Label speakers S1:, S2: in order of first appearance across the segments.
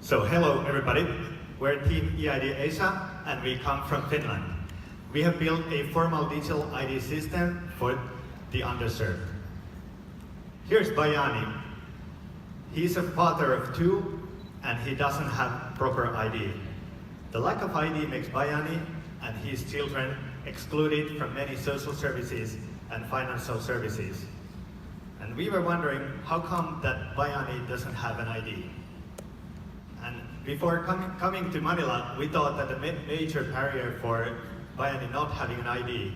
S1: So hello everybody, we're Team eID.asia and we come from Finland. We have built a formal digital ID system for the underserved. Here's Bayani. He's a father of two and he doesn't have proper ID. The lack of ID makes Bayani and his children excluded from many social services and financial services. And we were wondering how come that Bayani doesn't have an ID. And before coming to Manila, we thought that the major barrier for Bayani not having an ID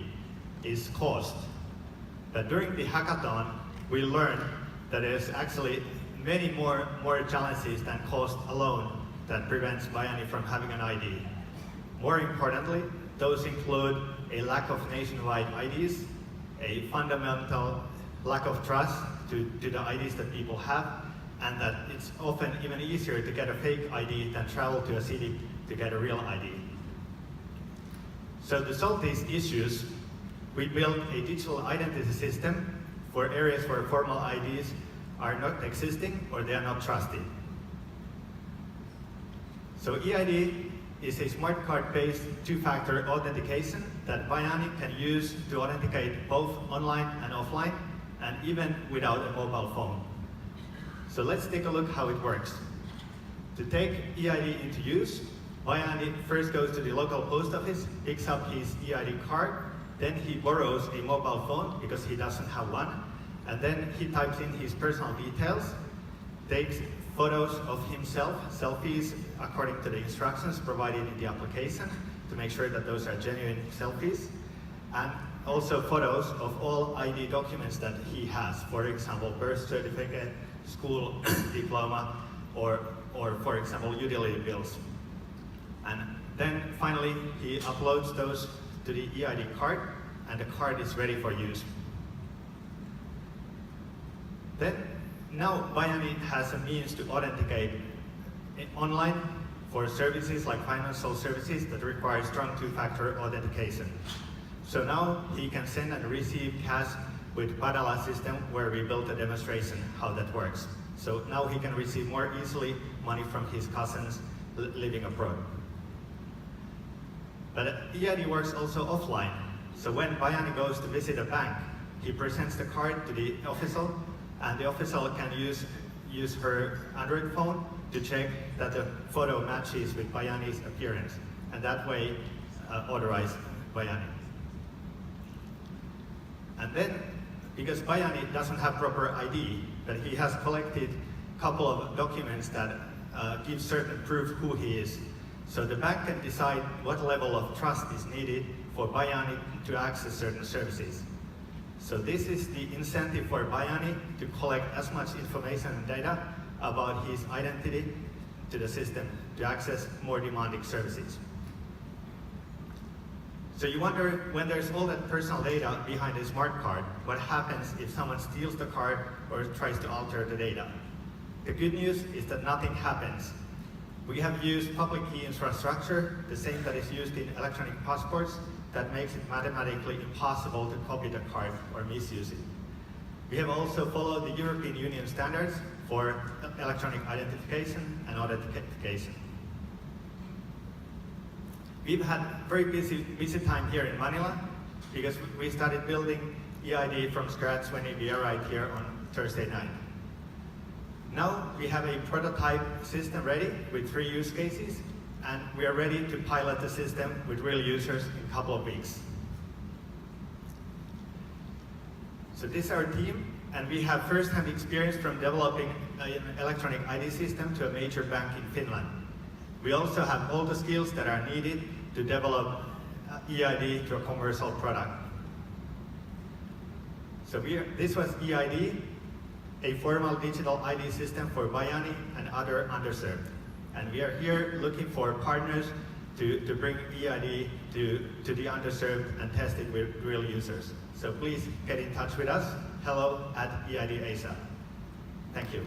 S1: is cost. But during the hackathon, we learned that there's actually many more challenges than cost alone that prevents Bayani from having an ID. More importantly, those include a lack of nationwide IDs, a fundamental lack of trust to the IDs that people have, and that it's often even easier to get a fake ID than travel to a city to get a real ID. So to solve these issues, we built a digital identity system for areas where formal IDs are not existing or they are not trusted. So eID is a smart card-based two-factor authentication that Bayani can use to authenticate both online and offline, and even without a mobile phone. So let's take a look how it works. To take eID into use, Bayani first goes to the local post office, picks up his eID card, then he borrows a mobile phone because he doesn't have one, and then he types in his personal details, takes photos of himself, selfies according to the instructions provided in the application to make sure that those are genuine selfies, and also photos of all ID documents that he has, for example, birth certificate, school diploma, or for example, utility bills. And then finally, he uploads those to the eID card, and the card is ready for use. Then, now Bayani has a means to authenticate online for services like financial services that require strong two-factor authentication. So now he can send and receive cash with Padala system, where we built a demonstration how that works. So now he can receive more easily money from his cousins living abroad. But eID works also offline. So when Bayani goes to visit a bank, he presents the card to the official, and the official can use her Android phone to check that the photo matches with Bayani's appearance, and that way authorize Bayani. And then, because Bayani doesn't have proper ID, but he has collected a couple of documents that give certain proof who he is. So the bank can decide what level of trust is needed for Bayani to access certain services. So this is the incentive for Bayani to collect as much information and data about his identity to the system to access more demanding services. So you wonder, when there's all that personal data behind a smart card, what happens if someone steals the card or tries to alter the data? The good news is that nothing happens. We have used public key infrastructure, the same that is used in electronic passports, that makes it mathematically impossible to copy the card or misuse it. We have also followed the European Union standards for electronic identification and authentication. We've had very busy time here in Manila because we started building eID from scratch when we arrived here on Thursday night. Now we have a prototype system ready with 3 use cases, and we are ready to pilot the system with real users in a couple of weeks. So this is our team, and we have first-hand experience from developing an electronic ID system to a major bank in Finland. We also have all the skills that are needed to develop eID to a commercial product. So this was eID, a formal digital ID system for Bayani and other underserved. And we are here looking for partners to bring eID to the underserved and test it with real users. So please get in touch with us. Hello@eID.asia. Thank you.